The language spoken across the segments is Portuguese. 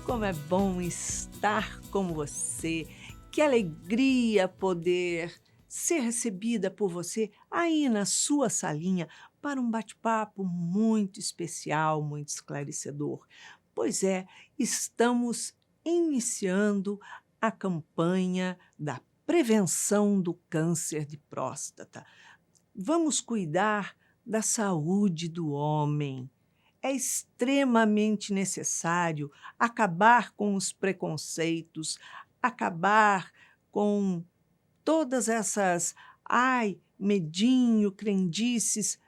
Como é bom estar com você. Que alegria poder ser recebida por você aí na sua salinha para um bate-papo muito especial, muito esclarecedor. Pois é, estamos iniciando a campanha da prevenção do câncer de próstata. Vamos cuidar da saúde do homem. É extremamente necessário acabar com os preconceitos, acabar com todas essas, ai, medinho, crendices,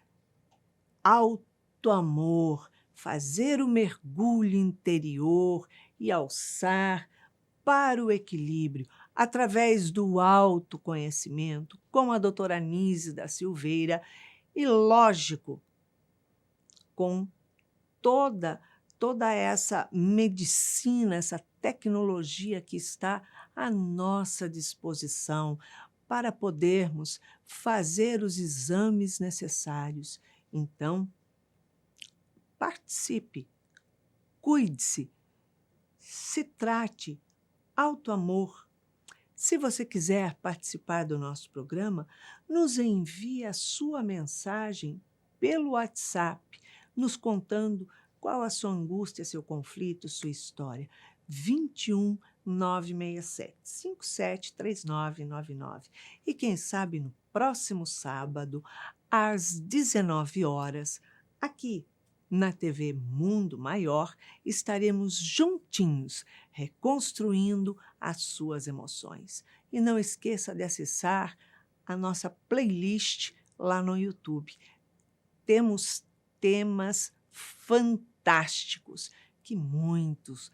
autoamor, fazer o mergulho interior e alçar para o equilíbrio através do autoconhecimento, com a doutora Anísia da Silveira e, lógico, com toda toda essa medicina, essa tecnologia que está à nossa disposição para podermos fazer os exames necessários. Então, participe, cuide-se, se trate, autoamor. Se você quiser participar do nosso programa, nos envie a sua mensagem pelo WhatsApp, nos contando qual a sua angústia, seu conflito, sua história. 21 967 573999. E quem sabe no próximo sábado, às 19 horas, aqui na TV Mundo Maior, estaremos juntinhos, reconstruindo as suas emoções. E não esqueça de acessar a nossa playlist lá no YouTube. Temos temas fantásticos que muitos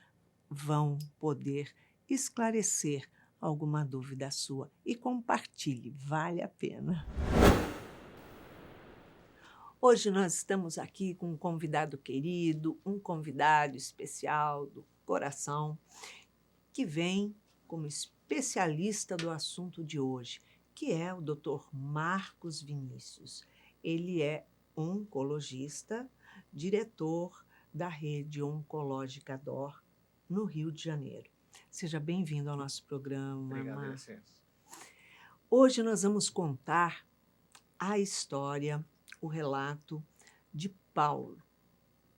vão poder esclarecer alguma dúvida sua. E compartilhe, vale a pena. Hoje nós estamos aqui com um convidado querido, um convidado especial do coração, que vem como especialista do assunto de hoje, que é o Dr. Marcos Vinícius. Ele é oncologista, diretor da Rede Oncológica DOR, no Rio de Janeiro. Seja bem-vindo ao nosso programa, Obrigado, Mar. licença. Hoje nós vamos contar a história, o relato de Paulo.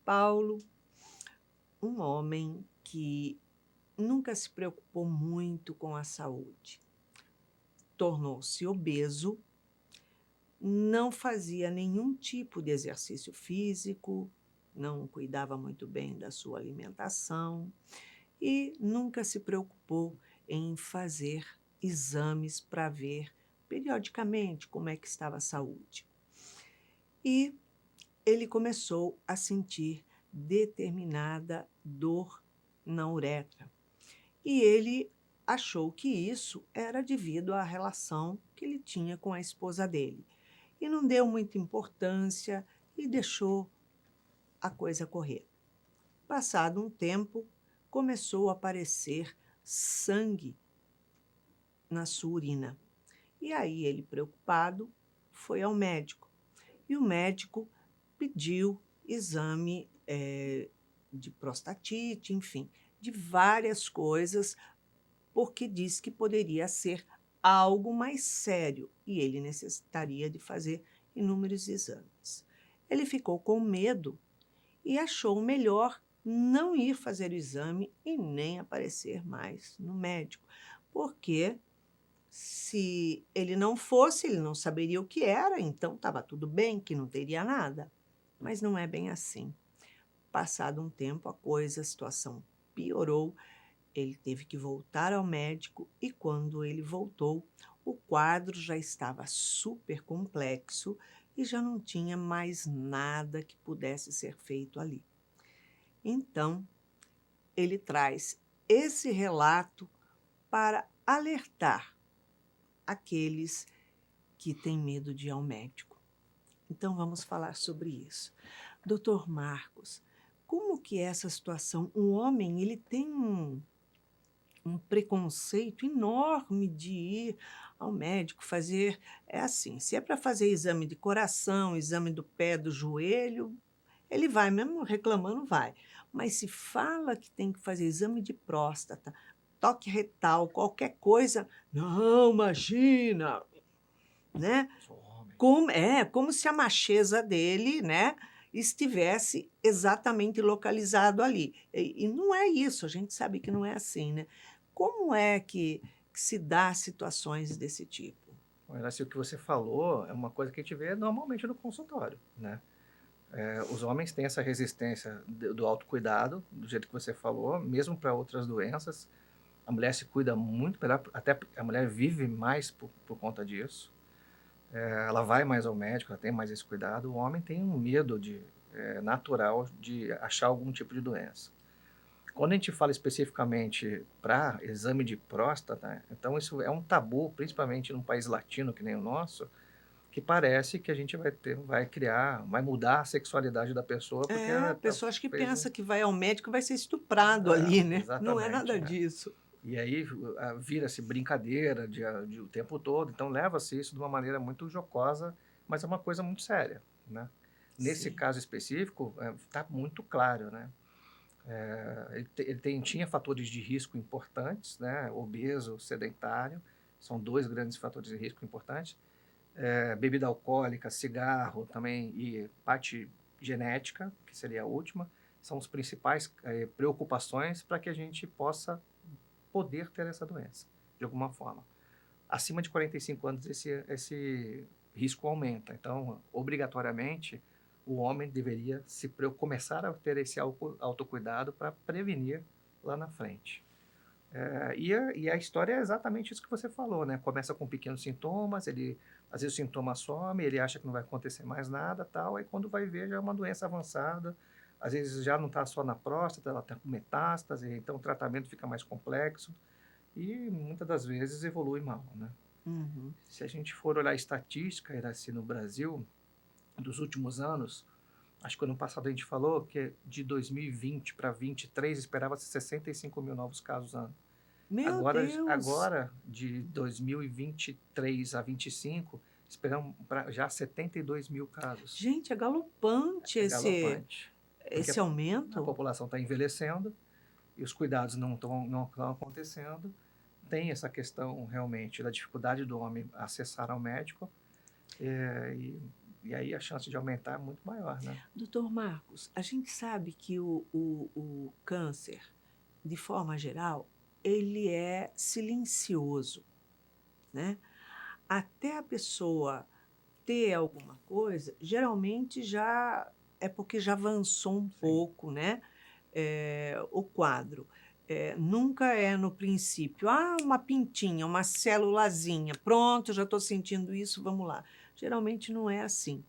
Paulo, um homem que nunca se preocupou muito com a saúde. Tornou-se obeso, não fazia nenhum tipo de exercício físico, não cuidava muito bem da sua alimentação e nunca se preocupou em fazer exames para ver periodicamente como é que estava a saúde. E ele começou a sentir determinada dor na uretra. E ele achou que isso era devido à relação que ele tinha com a esposa dele. E não deu muita importância e deixou a coisa correr. Passado um tempo, começou a aparecer sangue na sua urina. E aí ele, preocupado, foi ao médico. E o médico pediu exame de prostatite, enfim, de várias coisas, porque disse que poderia ser algo mais sério e ele necessitaria de fazer inúmeros exames. Ele ficou com medo e achou melhor não ir fazer o exame e nem aparecer mais no médico, porque se ele não fosse, ele não saberia o que era, então estava tudo bem, que não teria nada. Mas não é bem assim. Passado um tempo, a situação piorou, ele teve que voltar ao médico e quando ele voltou, o quadro já estava super complexo e já não tinha mais nada que pudesse ser feito ali. Então, ele traz esse relato para alertar aqueles que têm medo de ir ao médico. Então, vamos falar sobre isso. Doutor Marcos, como que é essa situação? Um homem, ele tem um preconceito enorme de ir ao médico fazer, é assim, se é para fazer exame de coração, exame do pé, do joelho, ele vai, mesmo reclamando, vai. mas se fala que tem que fazer exame de próstata, toque retal, qualquer coisa, não, imagina, né? Sou homem. Como se a macheza dele, né, estivesse exatamente localizado ali. E não é isso, a gente sabe que não é assim, né? Como é que se dá situações desse tipo? Mas assim, o que você falou é uma coisa que a gente vê normalmente no consultório, né? Os homens têm essa resistência do autocuidado, do jeito que você falou, mesmo para outras doenças. A mulher se cuida muito melhor, até a mulher vive mais por conta disso. Ela vai mais ao médico, ela tem mais esse cuidado. O homem tem um medo natural de achar algum tipo de doença. Quando a gente fala especificamente para exame de próstata, né, então isso é um tabu, principalmente num país latino que nem o nosso, que parece que a gente vai mudar a sexualidade da pessoa porque É, a ela pessoa acho que fez um... pensa que vai ao médico e vai ser estuprado ali, né? Não é Exatamente. nada disso. E aí vira-se brincadeira de o tempo todo, então leva-se isso de uma maneira muito jocosa, mas é uma coisa muito séria, né? Nesse Sim. caso específico, está muito claro, né? Tinha fatores de risco importantes, né? Obeso, sedentário, são dois grandes fatores de risco importantes. Bebida alcoólica, cigarro também e parte genética, que seria a última, são as principais preocupações para que a gente possa poder ter essa doença, de alguma forma. Acima de 45 anos, esse risco aumenta. Então, obrigatoriamente, o homem deveria começar a ter esse autocuidado para prevenir lá na frente. E a história é exatamente isso que você falou, né? Começa com pequenos sintomas, às vezes o sintoma some, ele acha que não vai acontecer mais nada, tal, aí quando vai ver já é uma doença avançada, às vezes já não está só na próstata, ela está com metástase, então o tratamento fica mais complexo e muitas das vezes evolui mal, né? Uhum. Se a gente for olhar a estatística, Iraci, no Brasil, dos últimos anos, acho que ano passado a gente falou que de 2020 para 2023 esperava-se 65 mil novos casos ano. Meu Deus! Agora, de 2023 a 25, esperamos já 72 mil casos. Gente, é galopante É esse, galopante, porque esse a aumento. população está envelhecendo e os cuidados não estão acontecendo. Tem essa questão realmente da dificuldade do homem acessar ao médico, e aí a chance de aumentar é muito maior, né? Doutor Marcos, a gente sabe que o câncer, de forma geral, ele é silencioso, né? Até a pessoa ter alguma coisa, geralmente já é porque já avançou um Sim. pouco, né, o quadro. Nunca é no princípio: "Ah, uma pintinha, uma célulazinha, pronto, já estou sentindo isso, vamos lá". Geralmente não é assim.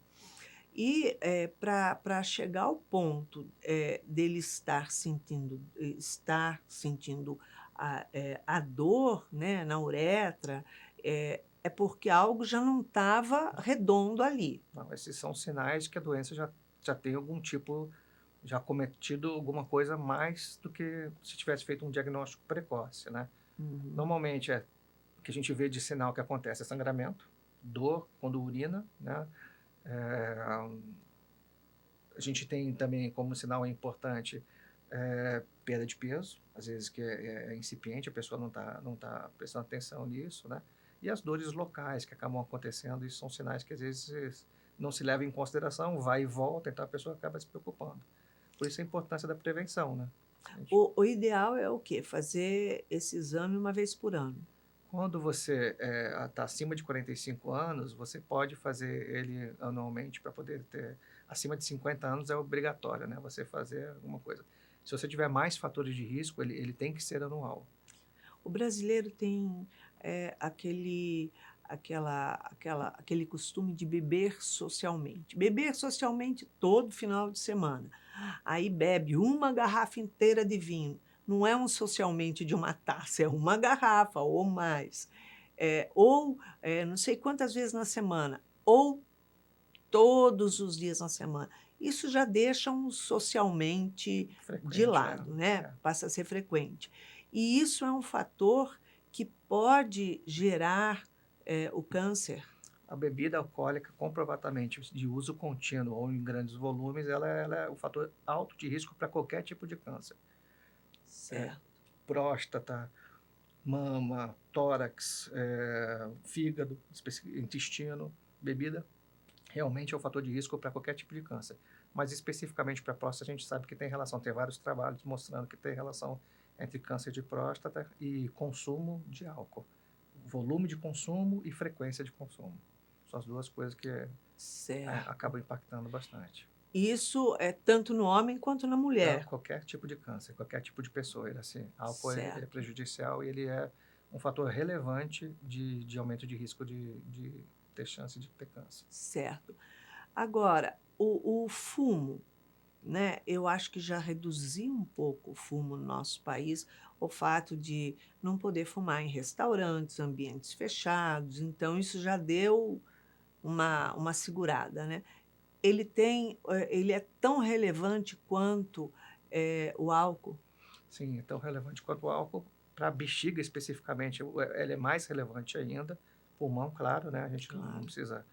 E, pra chegar ao ponto, dele estar sentindo a dor, né, na uretra, é porque algo já não estava redondo ali. Não, esses são sinais que a doença já tem algum tipo, já cometido alguma coisa mais do que se tivesse feito um diagnóstico precoce, né? Uhum. Normalmente o que a gente vê de sinal que acontece é sangramento, dor quando urina, né? É, a gente tem também como sinal importante perda de peso, às vezes que é incipiente, a pessoa não tá prestando atenção nisso, né? E as dores locais que acabam acontecendo, isso são sinais que às vezes não se levam em consideração, vai e volta, então a pessoa acaba se preocupando. Por isso a importância da prevenção, né? O ideal é o quê? Fazer esse exame uma vez por ano. Quando você está acima de 45 anos, você pode fazer ele anualmente para poder ter. Acima de 50 anos é obrigatório, né? Você fazer alguma coisa. Se você tiver mais fatores de risco, ele tem que ser anual. O brasileiro tem aquele costume de beber socialmente. Beber socialmente todo final de semana. Aí bebe uma garrafa inteira de vinho. Não é um socialmente de uma taça, é uma garrafa ou mais. Não sei quantas vezes na semana, ou todos os dias na semana. Isso já deixa um socialmente de Frequente, lado, né? é. Passa a ser frequente. E isso é um fator que pode gerar o câncer. A bebida alcoólica, comprovadamente, de uso contínuo ou em grandes volumes, ela é um fator alto de risco para qualquer tipo de câncer. Certo. Próstata, mama, tórax, fígado, intestino, bebida, realmente é um fator de risco para qualquer tipo de câncer. Mas especificamente para a próstata, a gente sabe que tem relação, tem vários trabalhos mostrando que tem relação entre câncer de próstata e consumo de álcool. Volume de consumo e frequência de consumo. São as duas coisas que Certo. acabam impactando bastante. Isso é tanto no homem quanto na mulher. Qualquer tipo de câncer, qualquer tipo de pessoa. Ele, assim, álcool ele é Certo. prejudicial e ele é um fator relevante de aumento de risco de ter chance de ter câncer. Certo. Agora, o fumo, né, eu acho que já reduziu um pouco o fumo no nosso país, o fato de não poder fumar em restaurantes, ambientes fechados, então isso já deu uma segurada, né. Ele é tão relevante quanto, o álcool? Sim, é tão relevante quanto o álcool. Para a bexiga especificamente, ele é mais relevante ainda. Pulmão, claro, né? A gente não Claro. precisa.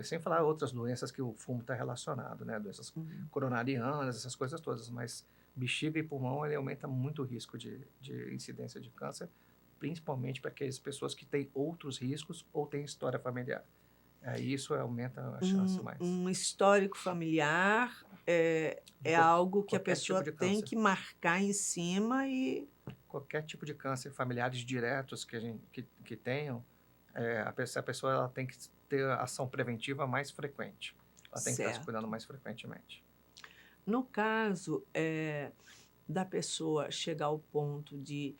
Sem falar outras doenças que o fumo está relacionado, né? Doenças Uhum. coronarianas, essas coisas todas. Mas bexiga e pulmão, ele aumenta muito o risco de incidência de câncer, principalmente para aquelas pessoas que têm outros riscos ou têm história familiar. Isso aumenta a chance mais. Um histórico familiar De é algo que a qualquer tipo pessoa de tem câncer. que marcar em cima e Qualquer tipo de câncer, familiares diretos que tenham, a pessoa ela tem que ter ação preventiva mais frequente. Ela tem que estar se certo. cuidando mais frequentemente. No caso, da pessoa chegar ao ponto de,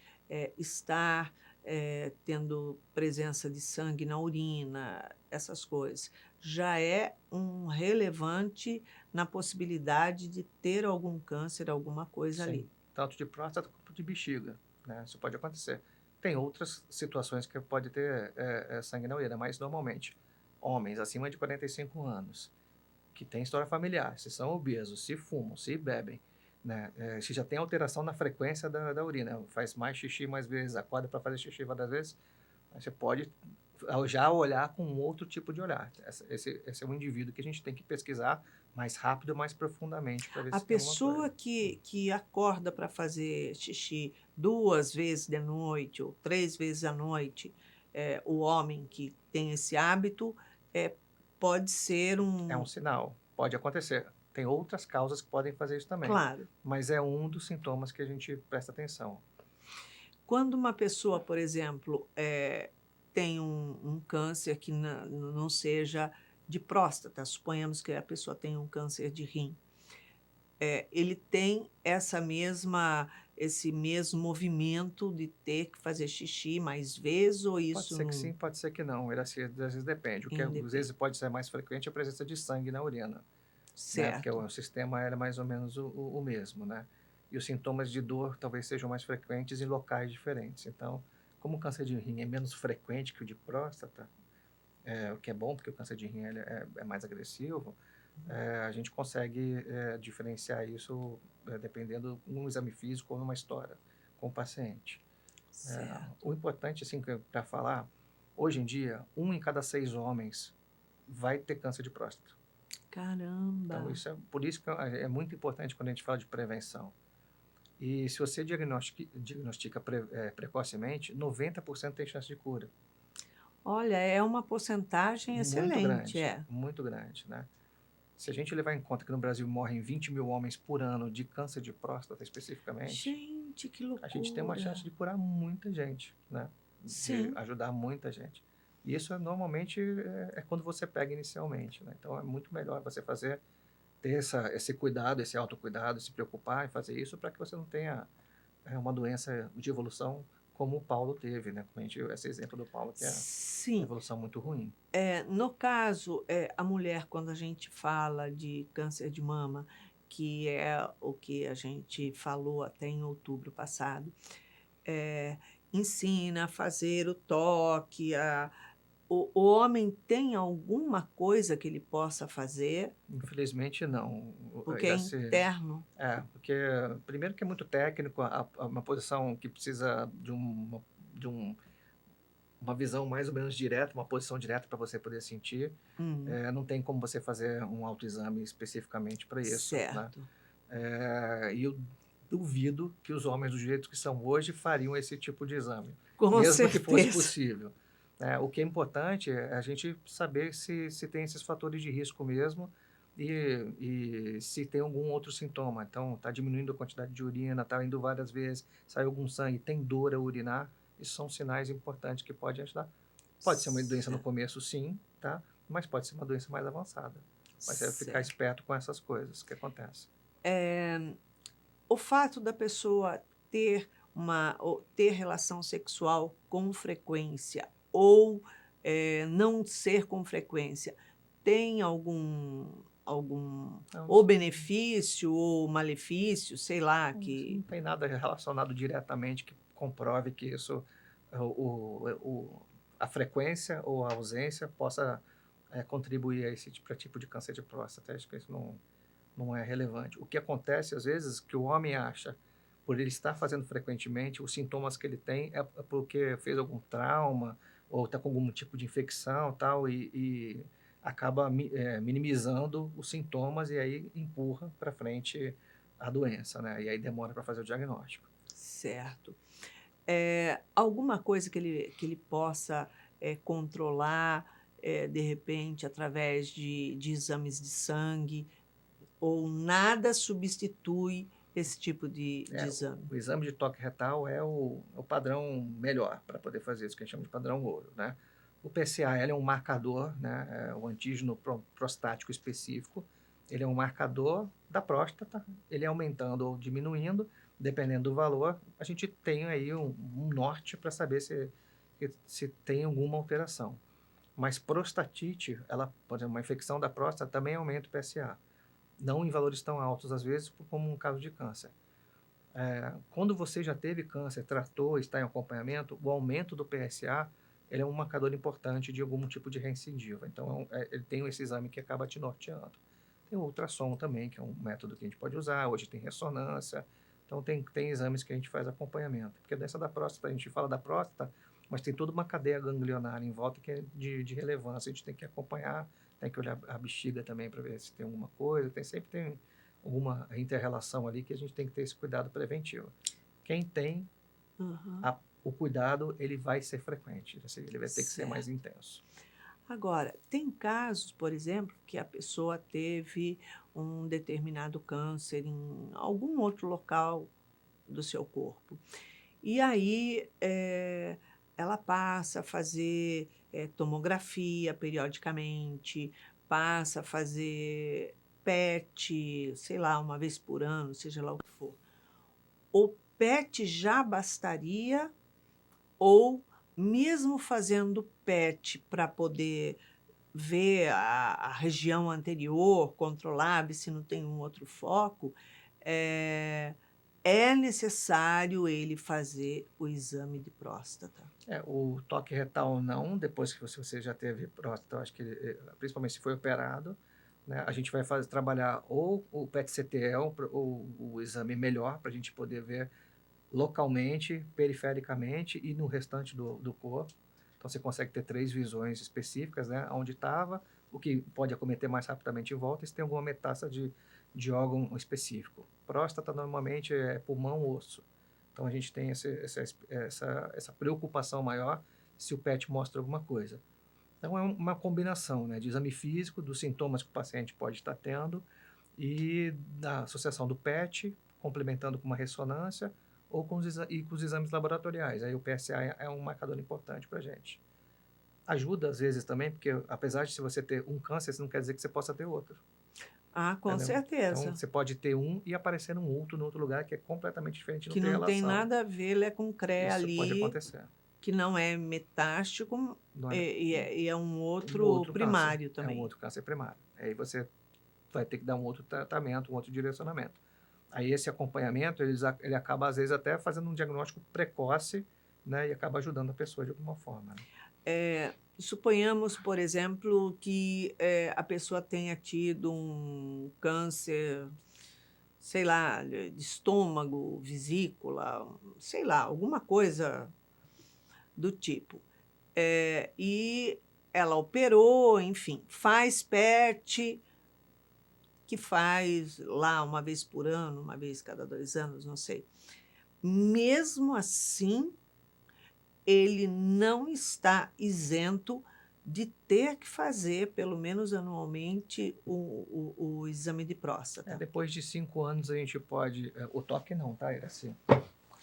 estar, tendo presença de sangue na urina, essas coisas, já é um relevante na possibilidade de ter algum câncer, alguma coisa Sim, ali. tanto de próstata quanto de bexiga, né? Isso pode acontecer. Tem outras situações que pode ter sangue na urina, mas normalmente homens acima de 45 anos que têm história familiar, se são obesos, se fumam, se bebem, né? Se já tem alteração na frequência da urina, faz mais xixi mais vezes, acorda para fazer xixi várias vezes, aí você pode já olhar com um outro tipo de olhar. Esse é um indivíduo que a gente tem que pesquisar mais rápido e mais profundamente para ver A se tem alguma pessoa coisa. que acorda para fazer xixi 2 vezes de noite ou 3 vezes à noite, o homem que tem esse hábito, eh, pode ser É um um sinal, pode acontecer. Tem outras causas que podem fazer isso também, claro, mas é um dos sintomas que a gente presta atenção. quando uma pessoa, por exemplo, tem um câncer que não seja de próstata, suponhamos que a pessoa tenha um câncer de rim. Ele tem esse mesmo movimento de ter que fazer xixi mais vezes ou Pode isso ser que não sim, pode ser que não. Ele, assim, às vezes depende. O que às independe? vezes pode ser mais frequente é a presença de sangue na urina, né? Porque Certo. o sistema era mais ou menos o mesmo, né? E os sintomas de dor talvez sejam mais frequentes em locais diferentes. Então, como o câncer de rim é menos frequente que o de próstata, o que é bom, porque o câncer de rim ele é mais agressivo, a gente consegue diferenciar isso dependendo de um exame físico ou numa história com o paciente. Certo. O importante, assim, para falar, hoje em dia, 1 em cada 6 homens vai ter câncer de próstata. Então, Caramba! por isso que é muito importante quando a gente fala de prevenção. E se você diagnostica precocemente, 90% tem chance de cura. Olha, é uma porcentagem excelente, é. Muito grande, né? Se a gente levar em conta que no Brasil morrem 20 mil homens por ano de câncer de próstata especificamente, Gente, que a gente tem uma chance loucura! de curar muita gente, né? De Sim, ajudar muita gente. E isso normalmente quando você pega inicialmente, né? Então é muito melhor você ter esse cuidado, esse autocuidado, se preocupar em fazer isso para que você não tenha uma doença de evolução como o Paulo teve, né? Como a gente, esse exemplo do Paulo, que é uma sim. evolução muito ruim. No caso, a mulher, quando a gente fala de câncer de mama, que é o que a gente falou até em outubro passado, eh, ensina a fazer o toque, o homem tem alguma coisa que ele possa fazer, Infelizmente, não. porque é interno. Porque primeiro que é muito técnico, uma posição que precisa de um uma visão mais ou menos direta, uma posição direta para você poder sentir. Hum, Não tem como você fazer um autoexame especificamente para isso, né? certo. E eu duvido que os homens do jeito que são hoje fariam esse tipo de exame, Com mesmo que fosse certeza. possível. O que é importante é a gente saber se tem esses fatores de risco mesmo e se tem algum outro sintoma. Então, está diminuindo a quantidade de urina, está indo várias vezes, saiu algum sangue, tem dor a urinar. Isso são sinais importantes que podem ajudar. Pode ser uma doença no Certo. começo, sim, tá? Mas pode ser uma doença mais avançada. Mas é ficar Certo. esperto com essas coisas que acontecem. O fato da pessoa ter relação sexual com frequência ou não ser com frequência, tem algum Então, ou benefício ou malefício, sei lá, isso não que tem nada relacionado diretamente que comprove que isso, a frequência ou a ausência possa contribuir a esse tipo de câncer de próstata. Acho que isso não é relevante. O que acontece, às vezes, que o homem acha, por ele estar fazendo frequentemente, os sintomas que ele tem é porque fez algum trauma ou está com algum tipo de infecção tal, e acaba minimizando os sintomas e aí empurra para frente a doença, né? E aí demora para fazer o diagnóstico. certo. Alguma coisa que ele possa controlar, de repente, através de exames de sangue, ou nada substitui esse tipo de exame? O exame de toque retal é o padrão melhor para poder fazer isso que a gente chama de padrão ouro, né? O PSA ele é um marcador, né? O antígeno prostático específico. Ele é um marcador da próstata. Ele é aumentando ou diminuindo, dependendo do valor. A gente tem aí um norte para saber se tem alguma alteração. Mas prostatite, por exemplo, uma infecção da próstata também aumenta o PSA. Não em valores tão altos, às vezes, como um caso de câncer. Quando você já teve câncer, tratou, está em acompanhamento, o aumento do PSA ele é um marcador importante de algum tipo de recidiva. Então, ele tem esse exame que acaba te norteando. Tem o ultrassom também, que é um método que a gente pode usar. Hoje tem ressonância. Então, tem exames que a gente faz acompanhamento. Porque a doença da próstata, a gente fala da próstata, mas tem toda uma cadeia ganglionar em volta que é de relevância. A gente tem que acompanhar, tem que olhar a bexiga também para ver se tem alguma coisa. Sempre tem alguma inter-relação ali que a gente tem que ter esse cuidado preventivo. Quem tem Aham. o cuidado, ele vai ser frequente, ele vai ter que ser mais Certo. intenso. Agora, tem casos, por exemplo, que a pessoa teve um determinado câncer em algum outro local do seu corpo. E aí, ela passa a fazer, tomografia periodicamente, passa a fazer PET, sei lá, uma vez por ano, seja lá o que for. O PET já bastaria ou mesmo fazendo PET para poder ver a região anterior, controlar, ver se não tem um outro foco, eh, é necessário ele fazer o exame de próstata. O toque retal não, depois que você já teve próstata, eu acho que, principalmente se foi operado, né, a gente vai trabalhar ou o PET-CT é o exame melhor para a gente poder ver localmente, perifericamente e no restante do corpo. Então você consegue ter 3 visões específicas, né? Onde estava, o que pode acometer mais rapidamente em volta, e se tem alguma metástase de órgão específico. Próstata normalmente é pulmão, osso. Então a gente tem essa preocupação maior se o PET mostra alguma coisa. Então é uma combinação, né, de exame físico, dos sintomas que o paciente pode estar tendo e da associação do PET, complementando com uma ressonância ou com os exames laboratoriais. Aí o PSA é um marcador importante para a gente. Ajuda às vezes também, porque apesar de se você ter um câncer, isso não quer dizer que você possa ter outro. Ah, com Entendeu? Então certeza. você pode ter um e aparecer num outro, no outro lugar que é completamente diferente, não Que tem não tem relação. nada a ver Lé com CRE Isso pode ali, acontecer. que não é metástico, Não é e é um um outro outro câncer, primário é um também. outro câncer primário. Aí você vai ter que dar um outro tratamento, um outro direcionamento. Aí esse acompanhamento, ele acaba às vezes até fazendo um diagnóstico precoce, né, e acaba ajudando a pessoa de alguma forma, né? Suponhamos, por exemplo, que a pessoa tenha tido um câncer, sei lá, de estômago, vesícula, sei lá, alguma coisa do tipo. E ela operou, enfim, faz PET, que faz lá uma vez por ano, uma vez cada 2 anos, não sei. Mesmo assim, ele não está isento de ter que fazer, pelo menos anualmente, o exame de próstata. Depois de 5 anos a gente pode... o toque não, tá? É assim.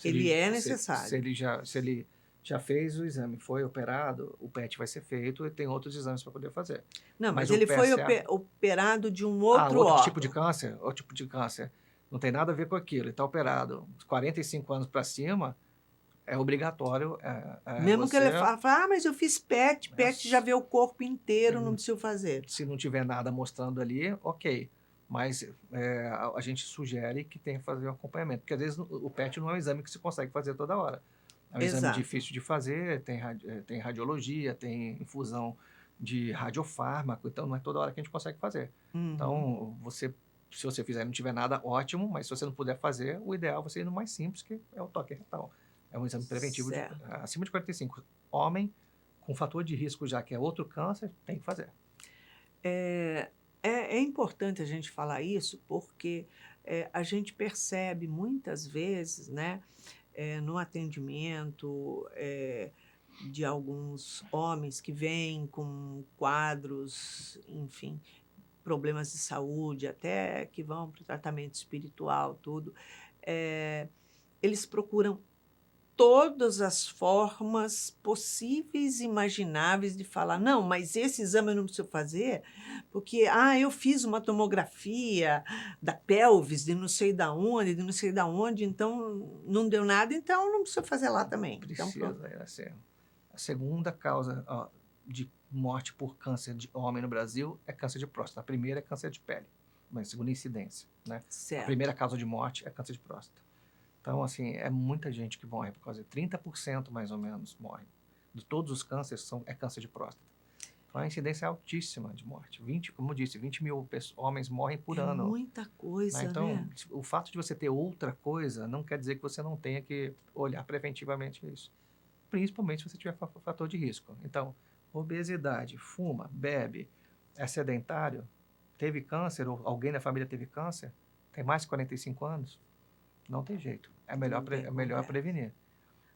Ele é Se necessário. ele já fez o exame, foi operado, o PET vai ser feito e tem outros exames para poder fazer. Não, mas o ele foi PSA operado de um outro outro tipo de órgão. câncer? Outro tipo de câncer. Não tem nada a ver com aquilo. Ele está operado 45 anos para cima, é obrigatório Mesmo que você... ele fala, mas eu fiz PET, PET já vê o corpo inteiro, não preciso fazer. Se não tiver nada mostrando ali, ok. Mas a gente sugere que tenha que fazer um acompanhamento, porque às vezes o PET não é um exame que se consegue fazer toda hora. É um exame Exato. difícil de fazer, tem radiologia, tem infusão de radiofármaco, então não é toda hora que a gente consegue fazer. Então, se você fizer e não tiver nada, ótimo, mas se você não puder fazer, o ideal é você ir no mais simples, que é o toque retal. É um exame preventivo acima de 45. Homem com fator de risco, já que é outro câncer, tem que fazer. É importante a gente falar isso porque a gente percebe muitas vezes, né, no atendimento de alguns homens que vêm com quadros, enfim, problemas de saúde, até que vão para o tratamento espiritual, tudo, eles procuram todas as formas possíveis e imagináveis de falar: não, mas esse exame eu não preciso fazer, porque eu fiz uma tomografia da pelvis, de não sei da onde, então não deu nada, então não precisa fazer lá também. Então, pronto. Precisa. A segunda causa de morte por câncer de homem no Brasil é câncer de próstata. A primeira é câncer de pele, mas segunda incidência, né? Certo. A primeira causa de morte é câncer de próstata. Então, assim, é muita gente que morre por causa de 30% mais ou menos morre. De todos os cânceres é câncer de próstata. Então, a incidência é altíssima de morte. Como eu disse, 20 mil homens morrem por ano. É muita coisa, né? Então, o fato de você ter outra coisa não quer dizer que você não tenha que olhar preventivamente isso. Principalmente se você tiver fator de risco. Então, obesidade, fuma, bebe, é sedentário, teve câncer, ou alguém da família teve câncer, tem mais de 45 anos, não tem jeito. É melhor prevenir.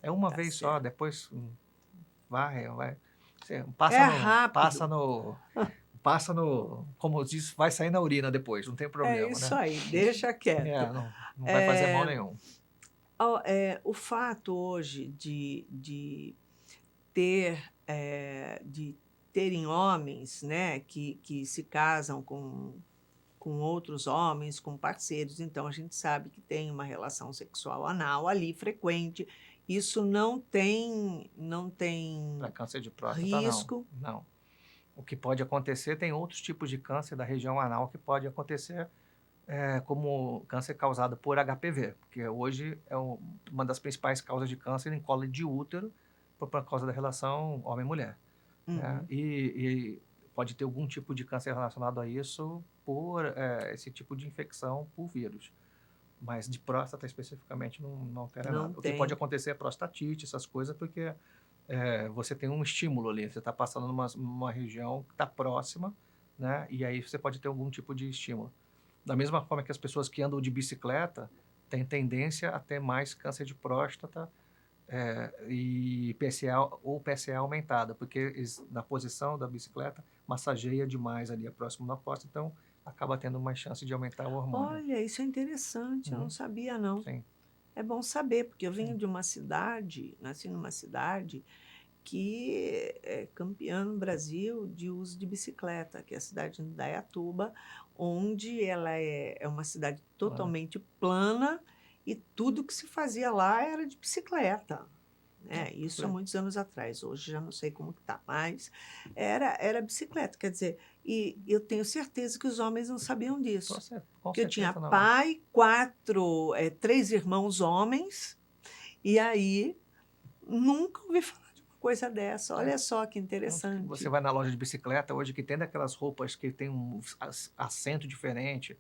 É uma vez só, depois vai. Passa no, como diz, vai sair na urina depois, não tem problema, É isso né? aí, deixa quieto. Não vai fazer mal nenhum. O fato hoje de terem homens, né, que se casam com outros homens, com parceiros, então a gente sabe que tem uma relação sexual anal ali frequente. Isso não tem Para câncer de próstata, risco. Não. O que pode acontecer, tem outros tipos de câncer da região anal que pode acontecer como câncer causado por HPV, porque hoje é uma das principais causas de câncer em colo de útero por causa da relação homem-mulher. Né? E pode ter algum tipo de câncer relacionado a isso por esse tipo de infecção por vírus. Mas de próstata especificamente não altera nada. O que pode acontecer é prostatite, essas coisas, porque você tem um estímulo ali, você está passando numa região que está próxima, né? E aí você pode ter algum tipo de estímulo. Da mesma forma que as pessoas que andam de bicicleta têm tendência a ter mais câncer de próstata e PSA aumentada, porque na posição da bicicleta massageia demais ali próximo da próstata, então acaba tendo mais chance de aumentar o hormônio. Olha, isso é interessante, eu não sabia não. Sim. É bom saber, porque eu venho de uma cidade, nasci numa cidade que é campeã no Brasil de uso de bicicleta, que é a cidade de Indaiatuba, onde ela é uma cidade totalmente plana e tudo que se fazia lá era de bicicleta. Isso há muitos anos atrás, hoje já não sei como que está, mas era bicicleta, quer dizer, e eu tenho certeza que os homens não sabiam disso. Porque eu tinha pai, 3 irmãos homens, e aí nunca ouvi falar de uma coisa dessa. Olha só que interessante. Você vai na loja de bicicleta hoje que tem daquelas roupas que tem um assento diferente,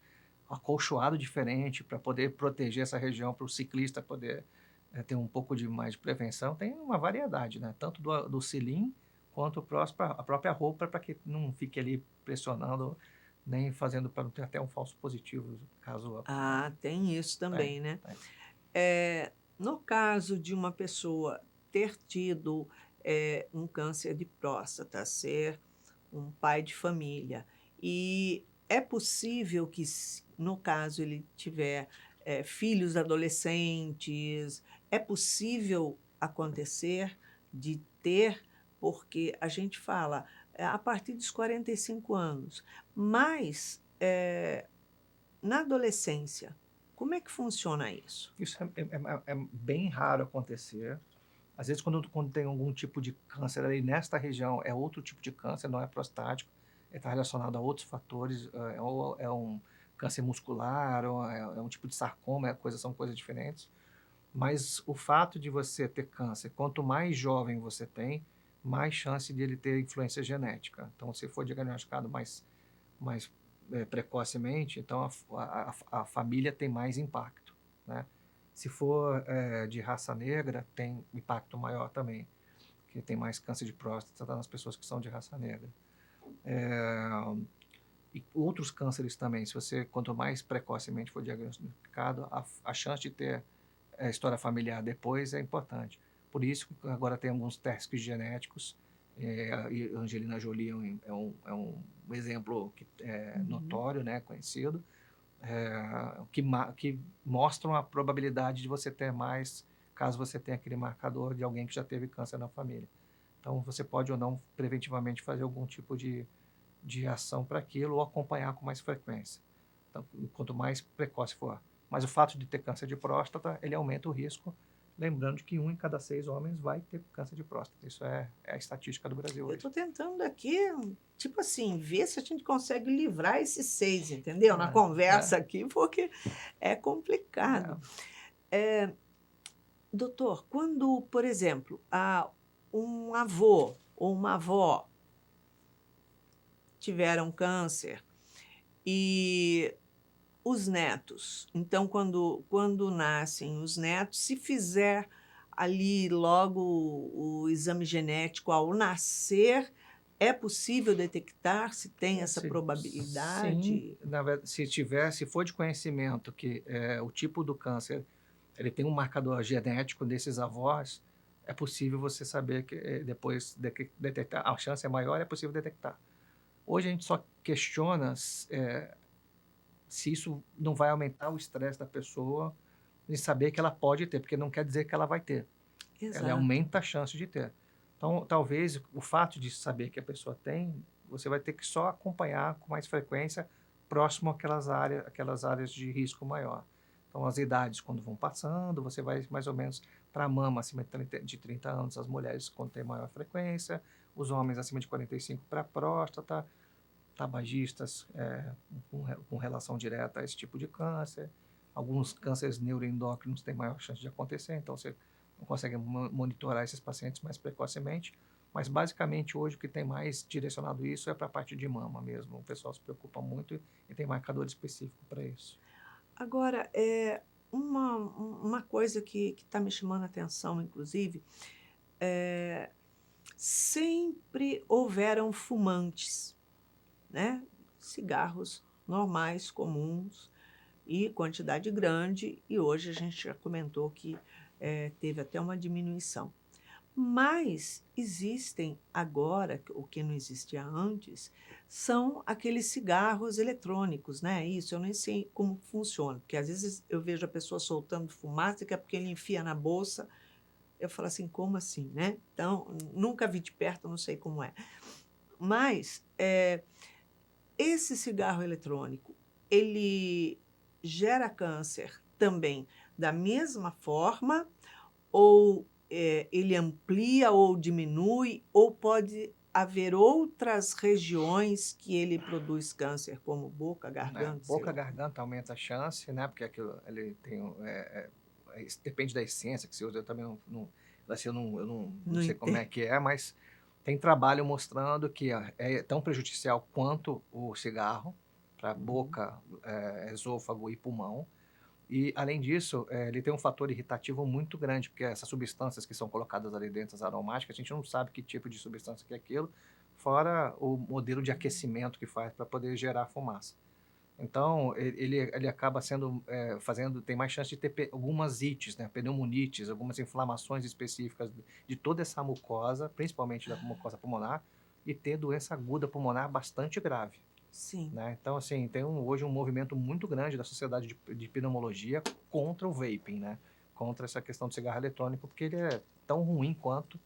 acolchoado diferente, para poder proteger essa região, para o ciclista poder ter um pouco de mais de prevenção. Tem uma variedade, né? Tanto do selim quanto a própria roupa, para que não fique ali pressionando, nem fazendo para não ter até um falso positivo, caso... Ah, tem isso Tem, também, né? tem. No caso de uma pessoa ter tido um câncer de próstata, ser um pai de família, e é possível que, no caso ele tiver filhos adolescentes, é possível acontecer de ter, porque a gente fala a partir dos 45 anos, mas na adolescência, como é que funciona isso? Isso é bem raro acontecer. Às vezes, quando tem algum tipo de câncer ali nesta região, é outro tipo de câncer, não é prostático, está relacionado a outros fatores, ou é um câncer muscular, ou é um tipo de sarcoma, são coisas diferentes. Mas o fato de você ter câncer, quanto mais jovem você tem, mais chance de ele ter influência genética. Então, se for diagnosticado mais precocemente, então a família tem mais impacto, né? Se for de raça negra, tem impacto maior também, que tem mais câncer de próstata nas pessoas que são de raça negra. E outros cânceres também, quanto mais precocemente for diagnosticado, a chance de ter história familiar depois é importante. Por isso, agora tem alguns testes genéticos, e Angelina Jolie é um exemplo notório, né, conhecido, que mostram a probabilidade de você ter mais, caso você tenha aquele marcador de alguém que já teve câncer na família. Então, você pode ou não preventivamente fazer algum tipo de ação para aquilo ou acompanhar com mais frequência. Então, quanto mais precoce for. Mas o fato de ter câncer de próstata, ele aumenta o risco, lembrando que 1 em cada 6 homens vai ter câncer de próstata. Isso é a estatística do Brasil Eu hoje. estou tentando aqui, tipo assim, ver se a gente consegue livrar esses 6, entendeu? Na conversa aqui, porque é complicado. Doutor, quando, por exemplo, um avô ou uma avó tiveram câncer e os netos, então quando nascem os netos, se fizer ali logo o exame genético ao nascer, é possível detectar se tem essa Sim, probabilidade? na verdade, se for de conhecimento que o tipo do câncer ele tem um marcador genético desses avós, é possível você saber que depois detectar, a chance é maior, é possível detectar. Hoje a gente só questiona se isso não vai aumentar o estresse da pessoa de saber que ela pode ter, porque não quer dizer que ela vai ter. Ela Exato. aumenta a chance de ter. Então, talvez o fato de saber que a pessoa tem, você vai ter que só acompanhar com mais frequência próximo àquelas áreas de risco maior. Então, as idades, quando vão passando, você vai mais ou menos para a mama acima de 30 anos, as mulheres quando tem maior frequência, os homens acima de 45 para a próstata, tabagistas com relação direta a esse tipo de câncer. Alguns cânceres neuroendócrinos têm maior chance de acontecer, então você não consegue monitorar esses pacientes mais precocemente. Mas, basicamente, hoje o que tem mais direcionado isso é para a parte de mama mesmo. O pessoal se preocupa muito e tem marcador específico para isso. Agora, uma coisa que está me chamando a atenção, inclusive, sempre houveram fumantes, né? Cigarros normais, comuns e quantidade grande, e hoje a gente já comentou que teve até uma diminuição. Mas existem agora, o que não existia antes, são aqueles cigarros eletrônicos, né? Isso, eu nem sei como funciona, porque às vezes eu vejo a pessoa soltando fumaça, que é porque ele enfia na bolsa. Eu falo assim, como assim, né? Então, nunca vi de perto, não sei como é. Mas esse cigarro eletrônico, ele gera câncer também da mesma forma, ou ele amplia ou diminui, ou pode haver outras regiões que ele produz câncer, como boca, garganta, sei Boca, lá. garganta aumenta a chance, né? Porque aquilo, ele tem, depende da essência que se usa. Eu também assim, eu não Não sei como entendo. mas tem trabalho mostrando que é tão prejudicial quanto o cigarro para boca, esôfago e pulmão. E, além disso, ele tem um fator irritativo muito grande, porque essas substâncias que são colocadas ali dentro, as aromáticas, a gente não sabe que tipo de substância que é aquilo, fora o modelo de aquecimento que faz para poder gerar fumaça. Então, ele acaba sendo, tem mais chance de ter algumas ites, né, pneumonites, algumas inflamações específicas de toda essa mucosa, principalmente da mucosa pulmonar, e ter doença aguda pulmonar bastante grave. Sim. Né? Então, assim, tem hoje um movimento muito grande da sociedade de pneumologia contra o vaping, né? Contra essa questão do cigarro eletrônico, porque ele é tão ruim quanto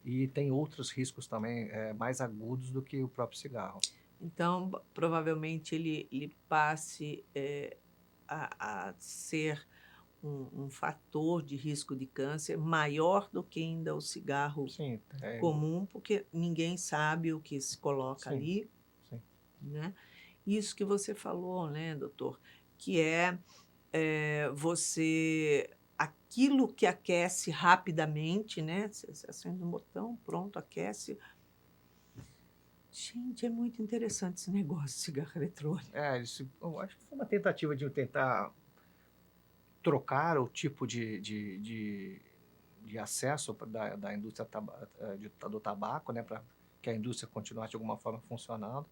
e tem outros riscos também mais agudos do que o próprio cigarro. Então, provavelmente ele passe a ser um fator de risco de câncer maior do que ainda o cigarro Sim, comum, porque ninguém sabe o que se coloca sim, ali, sim. né? Isso que você falou, né, doutor, que você aquilo que aquece rapidamente, né? Você acende um botão, pronto, aquece. Gente, é muito interessante esse negócio de cigarro eletrônico. Eu acho que foi uma tentativa de tentar trocar o tipo de acesso da indústria do tabaco, né, para que a indústria continuasse de alguma forma funcionando.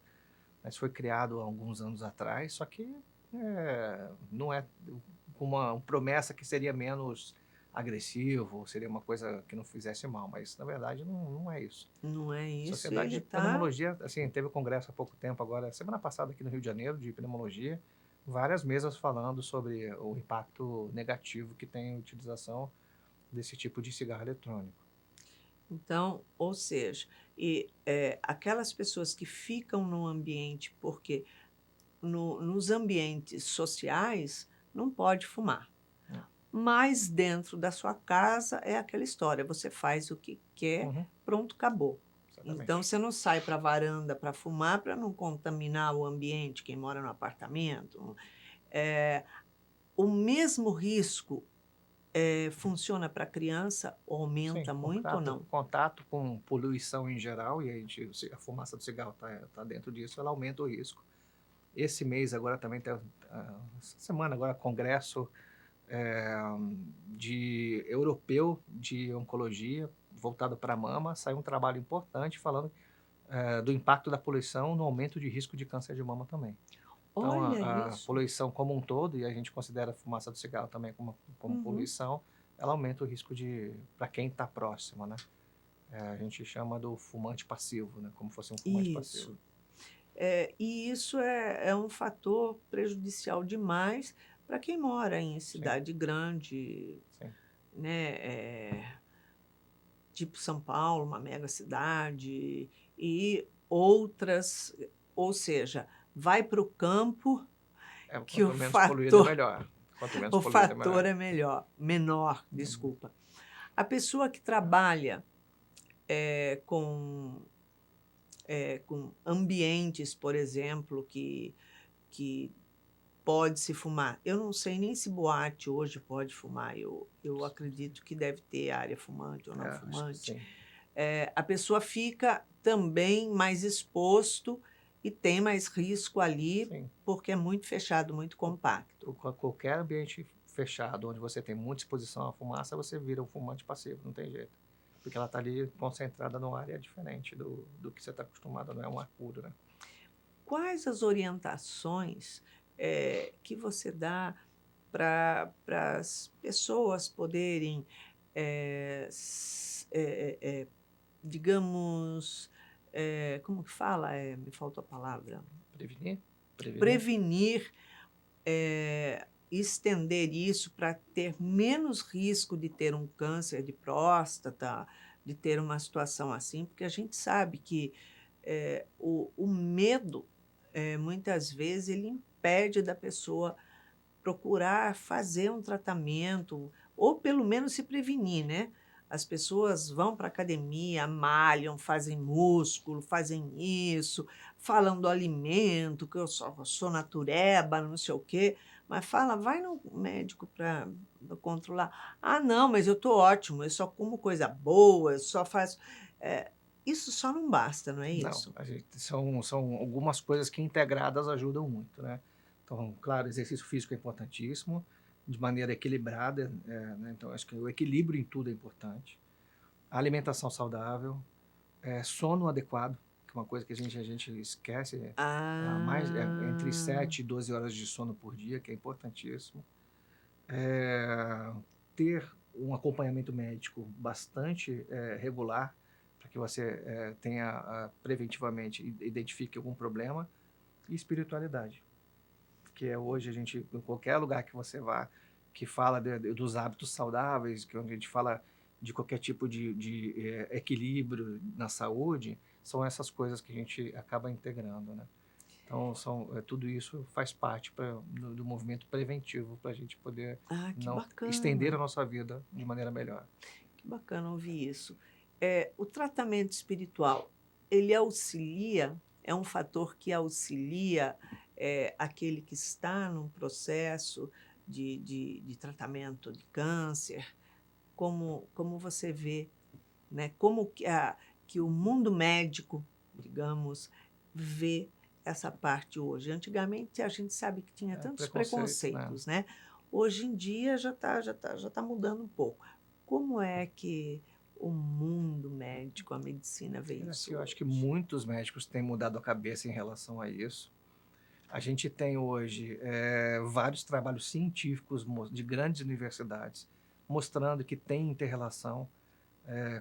Mas foi criado há alguns anos atrás, só que não é com uma promessa que seria menos agressivo, seria uma coisa que não fizesse mal, mas na verdade não é isso. Não é A isso, Sociedade ele de está. Pneumologia, assim, teve um congresso há pouco tempo agora, semana passada aqui no Rio de Janeiro, de pneumologia, várias mesas falando sobre o impacto negativo que tem a utilização desse tipo de cigarro eletrônico. Então, ou seja, aquelas pessoas que ficam no ambiente, porque nos ambientes sociais não pode fumar. Hum. Mas dentro da sua casa é aquela história, você faz o que quer, Uhum, pronto, acabou. Então exatamente. você não sai para a varanda para fumar, para não contaminar o ambiente, quem mora no apartamento. O mesmo risco funciona para criança, Sim, aumenta muito ou não? contato com poluição em geral, e a fumaça do cigarro tá dentro disso, ela aumenta o risco. Esse mês agora também tem, essa semana agora, congresso é, de europeu de oncologia voltado para a mama, saiu um trabalho importante falando do impacto da poluição no aumento de risco de câncer de mama também. Então, Olha a isso. poluição como um todo, e a gente considera a fumaça do cigarro também como Uhum. poluição, ela aumenta o risco para quem está próximo, né? A gente chama do fumante passivo, né? Como fosse um fumante passivo. Isso. E isso é um fator prejudicial demais para quem mora em Sim, cidade grande, sim. né? Tipo São Paulo, uma mega cidade, e outras, ou seja, vai para o campo que Quanto menos poluído é melhor. Quanto menos o poluído é fator melhor. é menor, Uhum. desculpa. A pessoa que trabalha com ambientes, por exemplo, que pode se fumar. Eu não sei nem se boate hoje pode fumar. Eu acredito que deve ter área fumante ou não Acho que fumante. sim. A pessoa fica também mais exposto e tem mais risco ali, Sim. porque é muito fechado, muito compacto. Qualquer ambiente fechado, onde você tem muita exposição à fumaça, você vira um fumante passivo, não tem jeito. Porque ela está ali concentrada numa área diferente do que você está acostumado, não é um ar puro, né? Quais as orientações que você dá para as pessoas poderem, digamos, como que fala? Me faltou a palavra. Prevenir? Prevenir? Prevenir, estender isso para ter menos risco de ter um câncer de próstata, de ter uma situação assim, porque a gente sabe que o medo, muitas vezes, ele impede da pessoa procurar fazer um tratamento, ou pelo menos se prevenir, né? As pessoas vão para a academia, malham, fazem músculo, fazem isso, falam do alimento, que eu sou natureba, não sei o quê, mas fala, vai no médico para controlar. Ah, não, mas eu estou ótimo, eu só como coisa boa, eu só faço. É, isso só não basta, não é Não, isso? são algumas coisas que integradas ajudam muito, né? Então, claro, exercício físico é importantíssimo, de maneira equilibrada, né? Então, acho que o equilíbrio em tudo é importante. A alimentação saudável, sono adequado, que é uma coisa que a gente esquece, entre Ah, 7 e 12 horas de sono por dia, que é importantíssimo. É, ter um acompanhamento médico bastante regular, para que você tenha preventivamente identifique algum problema, e espiritualidade, que hoje a gente, em qualquer lugar que você vá, que fala dos hábitos saudáveis, que onde a gente fala de qualquer tipo de equilíbrio na saúde, são essas coisas que a gente acaba integrando, né? Então, tudo isso faz parte do movimento preventivo para a gente poder que não estender a bacana, nossa vida de maneira melhor. que bacana ouvir isso. O tratamento espiritual, ele auxilia, é um fator que auxilia aquele que está num processo de tratamento de câncer, como você vê, né? Como que o mundo médico, digamos, vê essa parte hoje. Antigamente a gente sabe que tinha tantos Preconceito, né? preconceitos, né? Hoje em dia já tá mudando um pouco. Como é que o mundo médico, a medicina vê isso Eu acho que hoje? muitos médicos têm mudado a cabeça em relação a isso. A gente tem hoje vários trabalhos científicos de grandes universidades mostrando que tem interrelação.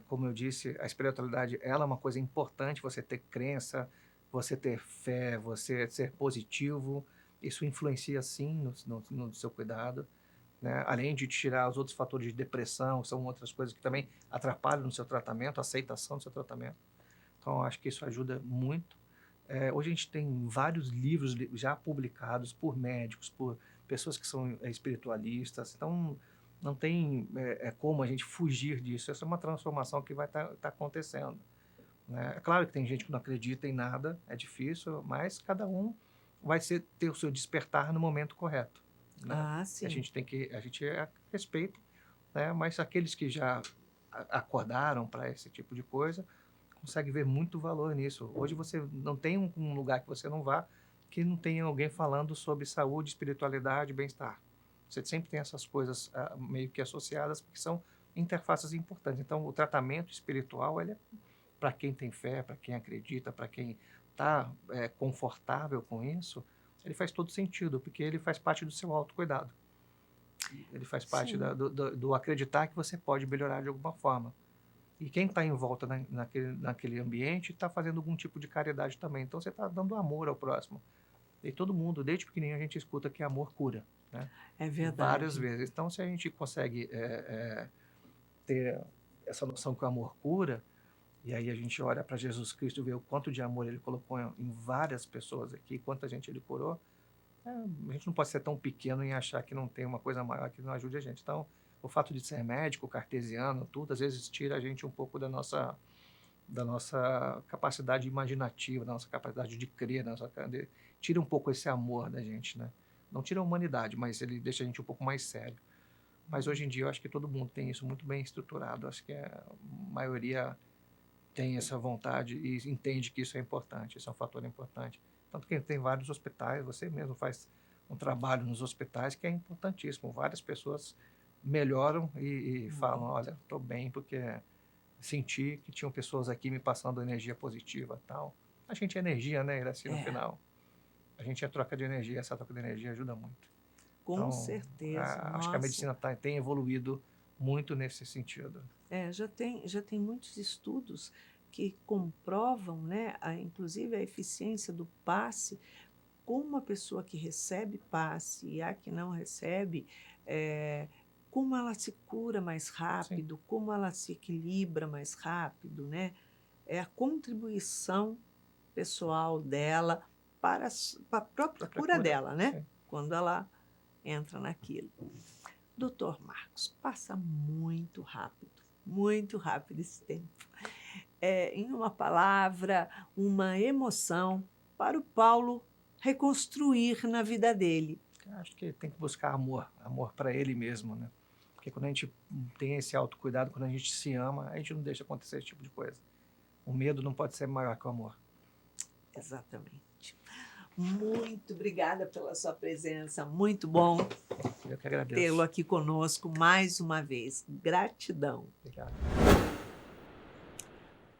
Como eu disse, a espiritualidade ela é uma coisa importante, você ter crença, você ter fé, você ser positivo, isso influencia sim no seu cuidado, né? Além de tirar os outros fatores de depressão, são outras coisas que também atrapalham no seu tratamento, a aceitação do seu tratamento. Então, eu acho que isso ajuda muito. Hoje a gente tem vários livros já publicados por médicos, por pessoas que são espiritualistas. Então, não tem como a gente fugir disso. Essa é uma transformação que vai estar acontecendo, né? É claro que tem gente que não acredita em nada, é difícil, mas cada um vai ter o seu despertar no momento correto, né? Sim. A gente respeita, né? Mas aqueles que já acordaram para esse tipo de coisa consegue ver muito valor nisso. Hoje você não tem um lugar que você não vá que não tenha alguém falando sobre saúde, espiritualidade, bem-estar. Você sempre tem essas coisas meio que associadas, porque são interfaces importantes. Então, o tratamento espiritual, ele é para quem tem fé, para quem acredita, para quem está confortável com isso, ele faz todo sentido, porque ele faz parte do seu autocuidado. Ele faz parte Sim. do acreditar que você pode melhorar de alguma forma. E quem está em volta naquele ambiente está fazendo algum tipo de caridade também. Então você está dando amor ao próximo. E todo mundo, desde pequenininho, a gente escuta que amor cura, né? É Várias verdade. vezes. Então, se a gente consegue ter essa noção que o amor cura, e aí a gente olha para Jesus Cristo e vê o quanto de amor ele colocou em várias pessoas aqui, quanta gente ele curou, a gente não pode ser tão pequeno em achar que não tem uma coisa maior que não ajude a gente. Então, o fato de ser médico, cartesiano, tudo, às vezes tira a gente um pouco da nossa capacidade imaginativa, da nossa capacidade de crer, tira um pouco esse amor da gente, né? Não tira a humanidade, mas ele deixa a gente um pouco mais sério. Mas hoje em dia eu acho que todo mundo tem isso muito bem estruturado. Acho que a maioria tem essa vontade e entende que isso é importante, isso é um fator importante. Tanto que tem vários hospitais, você mesmo faz um trabalho nos hospitais que é importantíssimo. Várias pessoas melhoram e falam, Muito. olha, estou bem porque senti que tinham pessoas aqui me passando energia positiva e tal. A gente é energia, né, Iraci, no É, final. A gente é troca de energia, essa troca de energia ajuda muito. com Então, certeza. acho que a Nossa. medicina tem evoluído muito nesse sentido. Já tem muitos estudos que comprovam, né, inclusive a eficiência do passe, como uma pessoa que recebe passe e a que não recebe, como ela se cura mais Sim, rápido, como ela se equilibra mais rápido, né? É a contribuição pessoal dela para a própria própria cura cura. dela, né? Sim. Quando ela entra naquilo. Doutor Marcos, passa muito rápido esse tempo. Em uma palavra, uma emoção para o Paulo reconstruir na vida dele. Acho que tem que buscar amor, amor para ele mesmo, né? Porque quando a gente tem esse autocuidado, quando a gente se ama, a gente não deixa acontecer esse tipo de coisa. O medo não pode ser maior que o amor. Exatamente. Muito obrigada pela sua presença, muito bom. Eu que agradeço. tê-lo aqui conosco mais uma vez. Gratidão. Obrigado.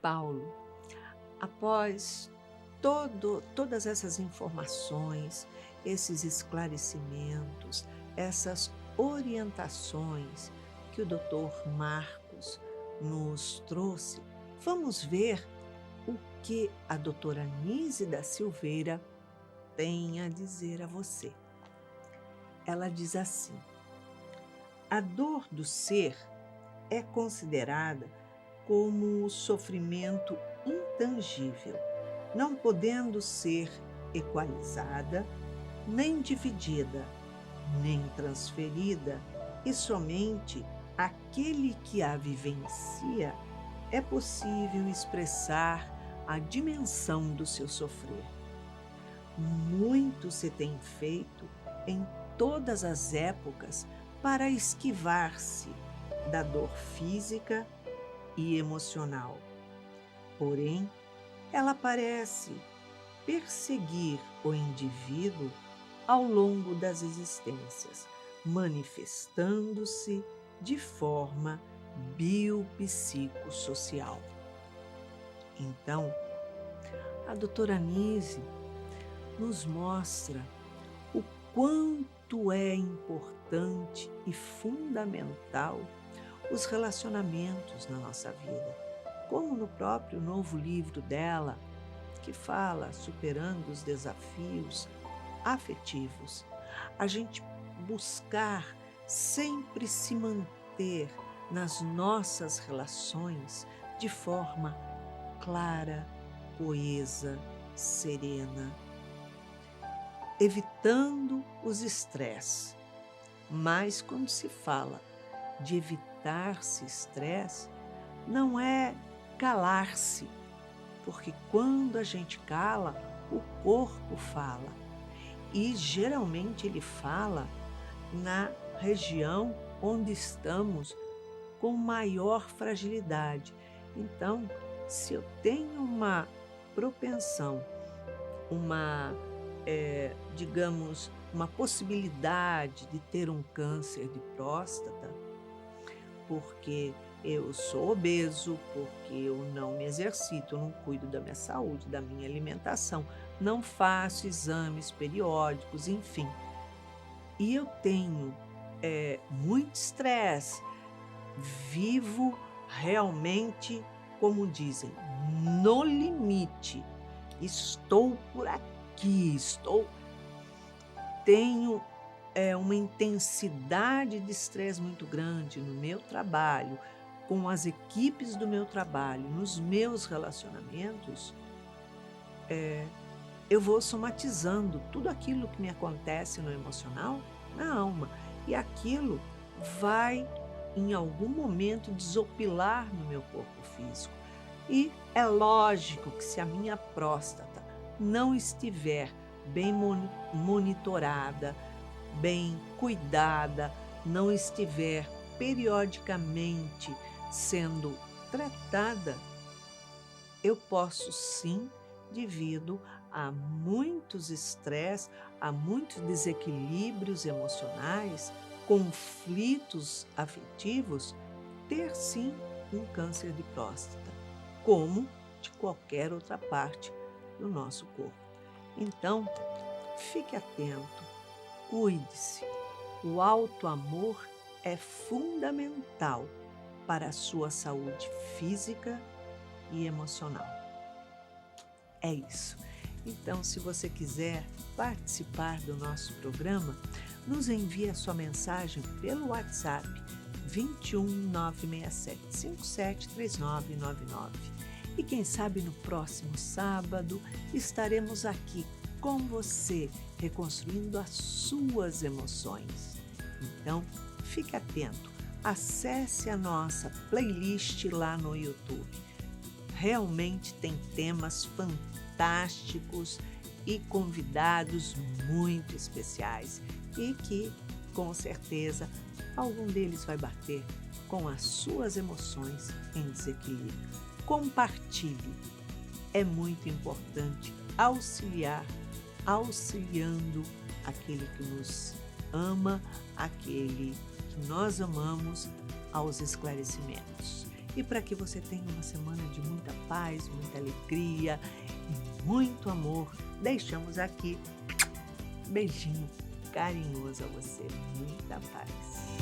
Paulo, após todas essas informações, esses esclarecimentos, essas orientações que o Dr. Marcos nos trouxe, vamos ver o que a doutora Nise da Silveira tem a dizer a você. Ela diz assim: a dor do ser é considerada como sofrimento intangível, não podendo ser equalizada, nem dividida, nem transferida, e somente aquele que a vivencia é possível expressar a dimensão do seu sofrer. Muito se tem feito em todas as épocas para esquivar-se da dor física e emocional. Porém, ela parece perseguir o indivíduo ao longo das existências, manifestando-se de forma biopsicossocial. Então, a doutora Nise nos mostra o quanto é importante e fundamental os relacionamentos na nossa vida, como no próprio novo livro dela, que fala superando os desafios afetivos, a gente buscar sempre se manter nas nossas relações de forma clara, coesa, serena, evitando os estresses. Mas quando se fala de evitar-se estresse, não é calar-se, porque quando a gente cala, o corpo fala. E geralmente ele fala na região onde estamos com maior fragilidade. Então, se eu tenho uma propensão, digamos, uma possibilidade de ter um câncer de próstata, porque eu sou obeso, porque eu não me exercito, não cuido da minha saúde, da minha alimentação, não faço exames periódicos, enfim. E eu tenho muito estresse, vivo realmente, como dizem, no limite. Estou por aqui, tenho uma intensidade de estresse muito grande no meu trabalho, com as equipes do meu trabalho, nos meus relacionamentos, eu vou somatizando tudo aquilo que me acontece no emocional na alma. E aquilo vai, em algum momento, desopilar no meu corpo físico. E é lógico que se a minha próstata não estiver bem monitorada, bem cuidada, não estiver periodicamente sendo tratada, eu posso sim, devido a muitos estresses, a muitos desequilíbrios emocionais, conflitos afetivos, ter sim um câncer de próstata, como de qualquer outra parte do nosso corpo. Então, fique atento, cuide-se. O autoamor é fundamental para a sua saúde física e emocional. É isso. Então, se você quiser participar do nosso programa, nos envie a sua mensagem pelo WhatsApp 21 967 57 3999. E quem sabe no próximo sábado estaremos aqui com você, reconstruindo as suas emoções. Então, fique atento, acesse a nossa playlist lá no YouTube. Realmente tem temas fantásticos e convidados muito especiais e que, com certeza, algum deles vai bater com as suas emoções em desequilíbrio. Compartilhe. É muito importante auxiliando aquele que nos ama aquele que nós amamos aos esclarecimentos. E para que você tenha uma semana de muita paz, muita alegria e muito amor, deixamos aqui beijinho carinhoso a você. Muita paz.